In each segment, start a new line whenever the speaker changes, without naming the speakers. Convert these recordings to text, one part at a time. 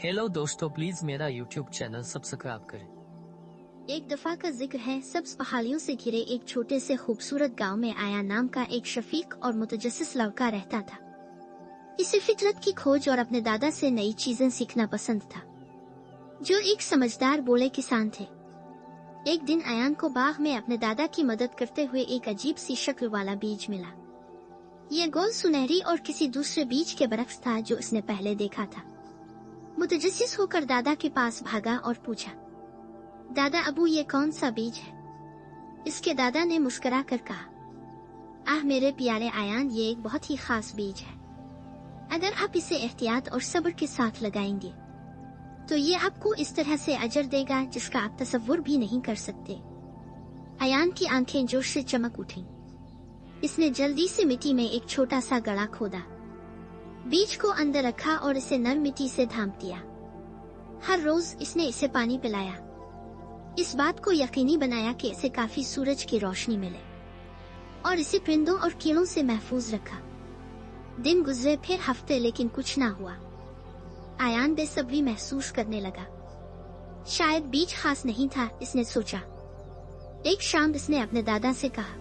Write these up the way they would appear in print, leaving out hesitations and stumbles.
Hello दोस्तों, please मेरा YouTube channel subscribe करें।
एक दफा का जिक्र है, सब्ज पहाड़ियों से घिरे एक छोटे से खूबसूरत गांव में आया नाम का एक शफीक और मुतजस्सिस लड़का रहता था। इसे फितरत की खोज और अपने दादा से नई चीजें सीखना पसंद था, जो एक समझदार बोले किसान थे। एक दिन अयान को बाग में अपने दादा की मदद करते हुए एक अजीब सी शक्ल वाला बीज मिला। ये गोल, सुनहरी और किसी दूसरे बीज के बरक्स था जो उसने पहले देखा था। मुतजस्सिस होकर दादा के पास भागा और पूछा, दादा अबू ये कौन सा बीज है? इसके दादा ने मुस्कुरा कर कहा, आह मेरे प्यारे आयान, ये एक बहुत ही खास बीज है। अगर आप इसे एहतियात और सब्र के साथ लगाएंगे तो ये आपको इस तरह से अजर देगा जिसका आप तसव्वुर भी नहीं कर सकते। आयान की आंखें जोश से चमक उठीं। इसने जल्दी से मिट्टी में एक छोटा सा गड्ढा खोदा, बीज को अंदर रखा और इसे नरम मिट्टी से ढांप दिया। हर रोज इसने इसे पानी पिलाया, इस बात को यकीनी बनाया कि इसे काफी सूरज की रोशनी मिले और इसे परिंदों और कीड़ों से महफूज रखा। दिन गुजरे, फिर हफ्ते, लेकिन कुछ ना हुआ। आयान बेसब्री महसूस करने लगा। शायद बीज खास नहीं था, इसने सोचा। एक शाम इसने अपने दादा से कहा,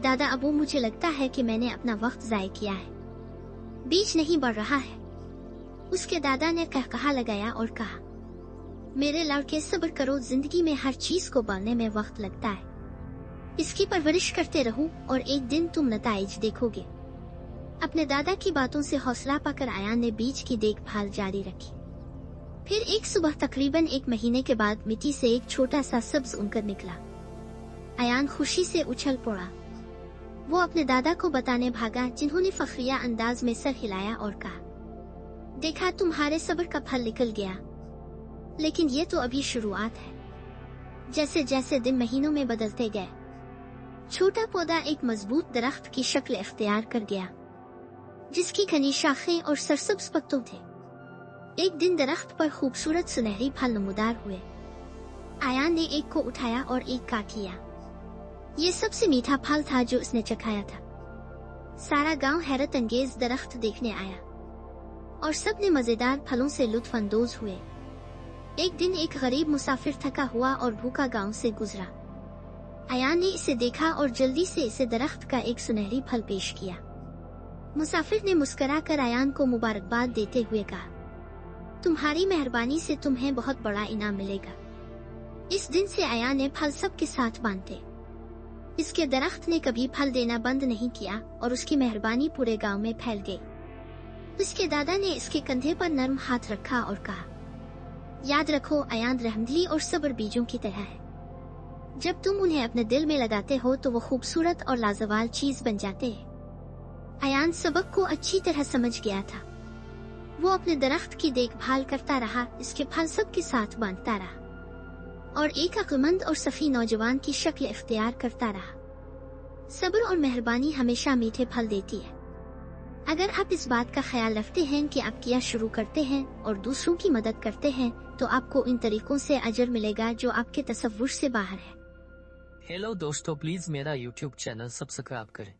दादा अबू मुझे लगता है कि मैंने अपना वक्त जाया किया है, बीज नहीं बढ़ रहा है। उसके दादा ने कहकहा लगाया और कहा, मेरे लड़के सब्र करो, जिंदगी में हर चीज को बढ़ने में वक्त लगता है। इसकी परवरिश करते रहो और एक दिन तुम नताइज देखोगे। अपने दादा की बातों से हौसला पाकर आयान ने बीज की देखभाल जारी रखी। फिर एक सुबह तकरीबन 1 महीने के बाद मिट्टी से एक छोटा सा सब्ज उनकर निकला। आयान खुशी से उछल पड़ा। वो अपने दादा को बताने भागा, जिन्होंने फखरिया अंदाज में सर हिलाया और कहा, देखा, तुम्हारे सब्र का फल निकल गया। लेकिन ये तो अभी शुरुआत है। जैसे जैसे दिन महीनों में बदलते गए, छोटा पौधा एक मजबूत दरख्त की शक्ल इख्तियार कर गया, जिसकी घनी शाखें और सरसब्ज पत्तों थे। एक दिन दरख्त पर खूबसूरत सुनहरी फल नमूदार हुए। आयान ने एक को उठाया और एक काट लिया। ये सबसे मीठा फल था जो उसने चखाया था। सारा गांव हैरत अंगेज दरख्त देखने आया और सब ने मजेदार फलों से लुत्फ अंदोज हुए। एक दिन एक गरीब मुसाफिर थका हुआ और भूखा गांव से गुजरा। आयान ने इसे देखा और जल्दी से इसे दरख्त का एक सुनहरी फल पेश किया। मुसाफिर ने मुस्कुराकर आयान को मुबारकबाद देते हुए कहा, तुम्हारी मेहरबानी से तुम्हें बहुत बड़ा इनाम मिलेगा। इस दिन से आयान ने फल सबके साथ बांटे। इसके दरख्त ने कभी फल देना बंद नहीं किया और उसकी मेहरबानी पूरे गांव में फैल गई। उसके दादा ने इसके कंधे पर नरम हाथ रखा और कहा, याद रखो, आयान रहमदिली और सब्र बीजों की तरह है। जब तुम उन्हें अपने दिल में लगाते हो तो वो खूबसूरत और लाजवाल चीज बन जाते हैं। आयान सबक को अच्छी तरह समझ गया था। वो अपने दरख्त की देखभाल करता रहा, इसके फल सबके साथ बांटता रहा और एक अक्लमंद और सफी नौजवान की शक्ल इख्तियार करता रहा। सब्र और मेहरबानी हमेशा मीठे फल देती है। अगर आप इस बात का ख्याल रखते हैं कि आप किया शुरू करते हैं और दूसरों की मदद करते हैं तो आपको इन तरीकों से अजर मिलेगा जो आपके तसव्वुर से बाहर है।
हेलो दोस्तों, प्लीज मेरा यूट्यूब चैनल सब्सक्राइब करें।